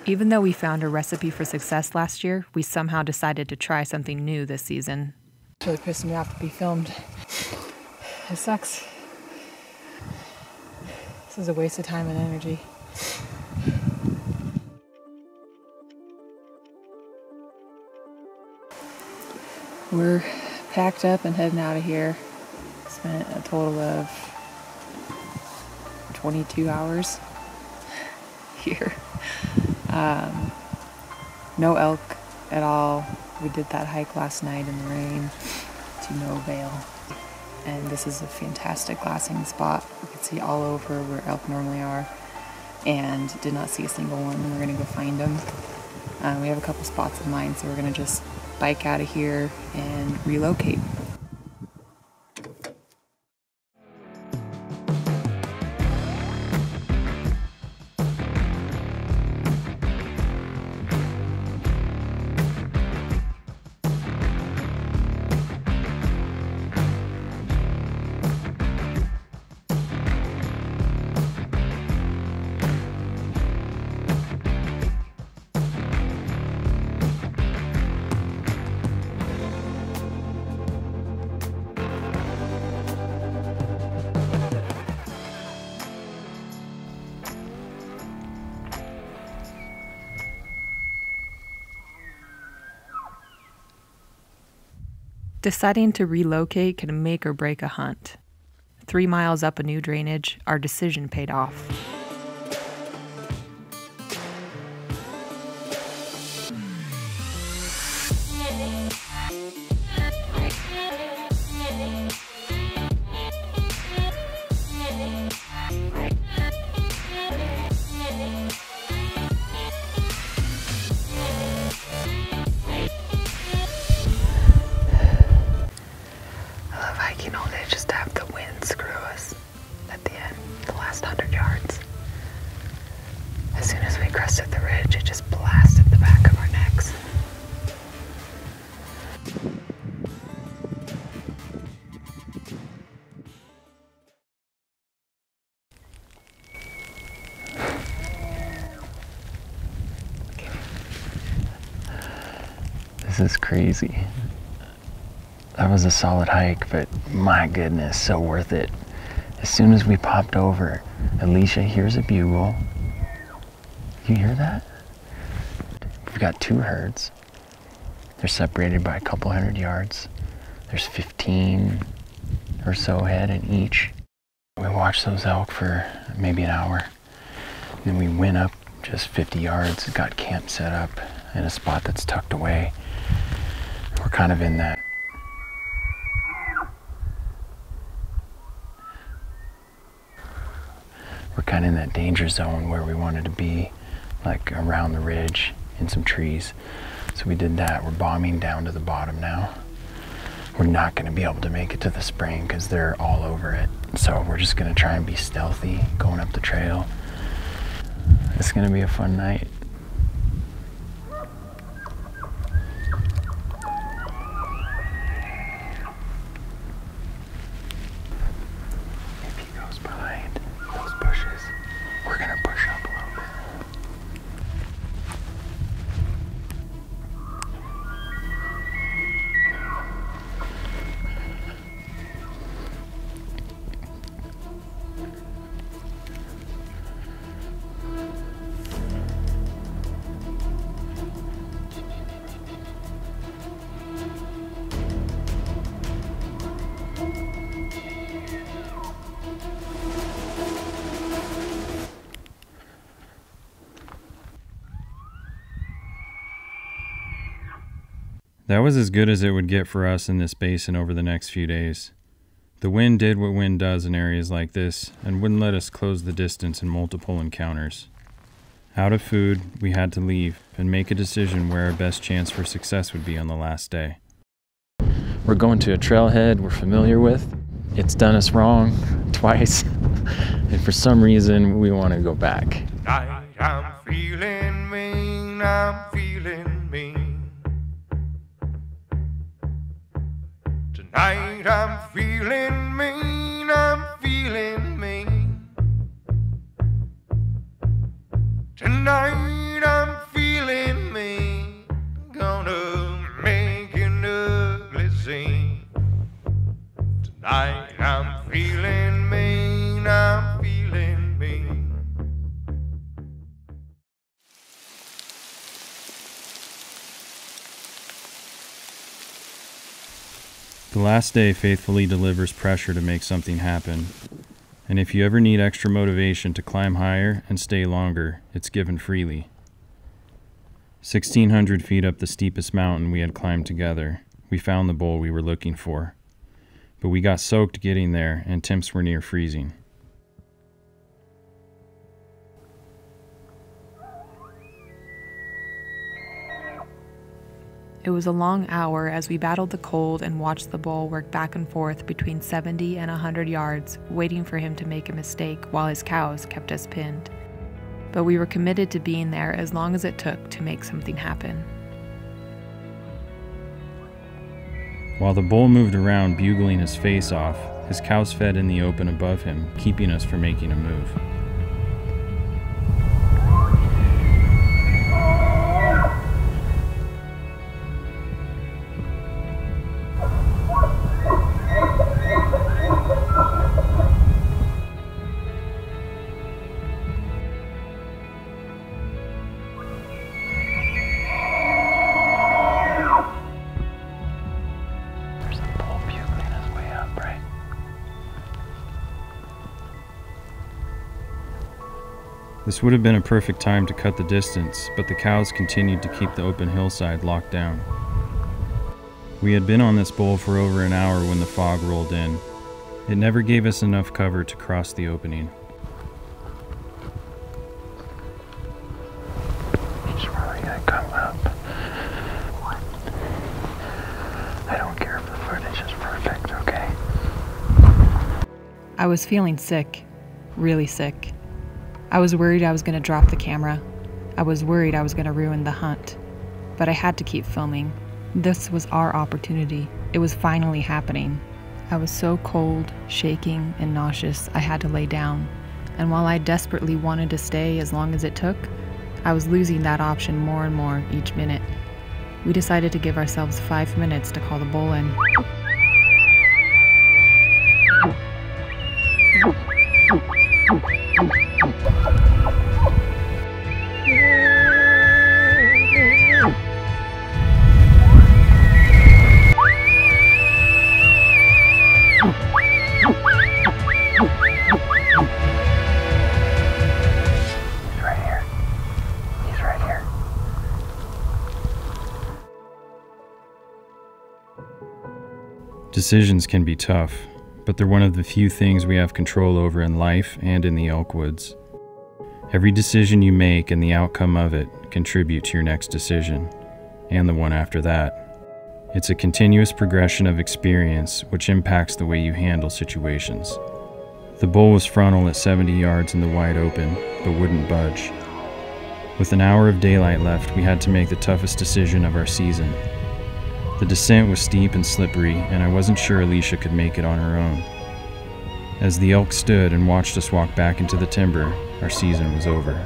Even though we found a recipe for success last year, we somehow decided to try something new this season. It's really pissing me off to be filmed. It sucks. This is a waste of time and energy. We're packed up and heading out of here. Spent a total of 22 hours here. No elk at all. We did that hike last night in the rain to no avail. And this is a fantastic glassing spot. We could see all over where elk normally are and did not see a single one. We're gonna go find them. We have a couple spots in mind, so we're gonna just bike out of here and relocate. Deciding to relocate can make or break a hunt. 3 miles up a new drainage, our decision paid off. Hiking all day just to have the wind screw us at the end, the last 100 yards. As soon as we crested the ridge, it just blasted the back of our necks. This is crazy. That was a solid hike, but my goodness, so worth it. As soon as we popped over, Alicia hears a bugle. You hear that? We've got 2 herds. They're separated by a couple 100 yards. There's 15 or so head in each. We watched those elk for maybe an hour. Then we went up just 50 yards, got camp set up in a spot that's tucked away. We're kind of in that danger zone where we wanted to be, like around the ridge in some trees. So we did that. We're bombing down to the bottom now. We're not going to be able to make it to the spring because they're all over it. So we're just going to try and be stealthy going up the trail. It's going to be a fun night. That was as good as it would get for us in this basin over the next few days. The wind did what wind does in areas like this and wouldn't let us close the distance in multiple encounters. Out of food, we had to leave and make a decision where our best chance for success would be on the last day. We're going to a trailhead we're familiar with. It's done us wrong twice, and for some reason we want to go back. I'm feeling mean, I'm feeling mean. Tonight I'm feeling mean, I'm feeling mean. Tonight I'm The last day faithfully delivers pressure to make something happen. And if you ever need extra motivation to climb higher and stay longer, it's given freely. 1,600 feet up the steepest mountain we had climbed together, we found the bowl we were looking for. But we got soaked getting there, and temps were near freezing. It was a long hour as we battled the cold and watched the bull work back and forth between 70 and 100 yards, waiting for him to make a mistake while his cows kept us pinned. But we were committed to being there as long as it took to make something happen. While the bull moved around bugling his face off, his cows fed in the open above him, keeping us from making a move. This would have been a perfect time to cut the distance, but the cows continued to keep the open hillside locked down. We had been on this bowl for over an hour when the fog rolled in. It never gave us enough cover to cross the opening. He's probably gonna come up. I don't care if the footage is perfect, okay? I was feeling sick, really sick. I was worried I was going to drop the camera. I was worried I was going to ruin the hunt. But I had to keep filming. This was our opportunity. It was finally happening. I was so cold, shaking, and nauseous I had to lay down. And while I desperately wanted to stay as long as it took, I was losing that option more and more each minute. We decided to give ourselves 5 minutes to call the bull in. Decisions can be tough, but they're one of the few things we have control over in life and in the elk woods. Every decision you make and the outcome of it contribute to your next decision, and the one after that. It's a continuous progression of experience which impacts the way you handle situations. The bull was frontal at 70 yards in the wide open, but wouldn't budge. With an hour of daylight left, we had to make the toughest decision of our season. The descent was steep and slippery, and I wasn't sure Alicia could make it on her own. As the elk stood and watched us walk back into the timber, our season was over.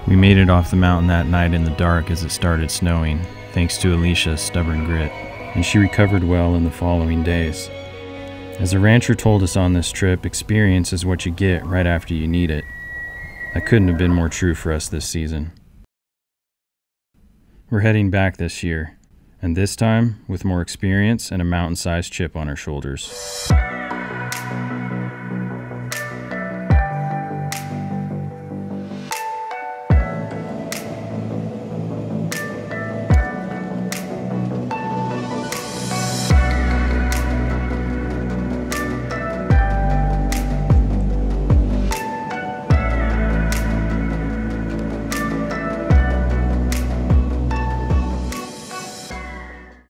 We made it off the mountain that night in the dark as it started snowing, thanks to Alicia's stubborn grit, and she recovered well in the following days. As a rancher told us on this trip, experience is what you get right after you need it. That couldn't have been more true for us this season. We're heading back this year, and this time with more experience and a mountain-sized chip on our shoulders.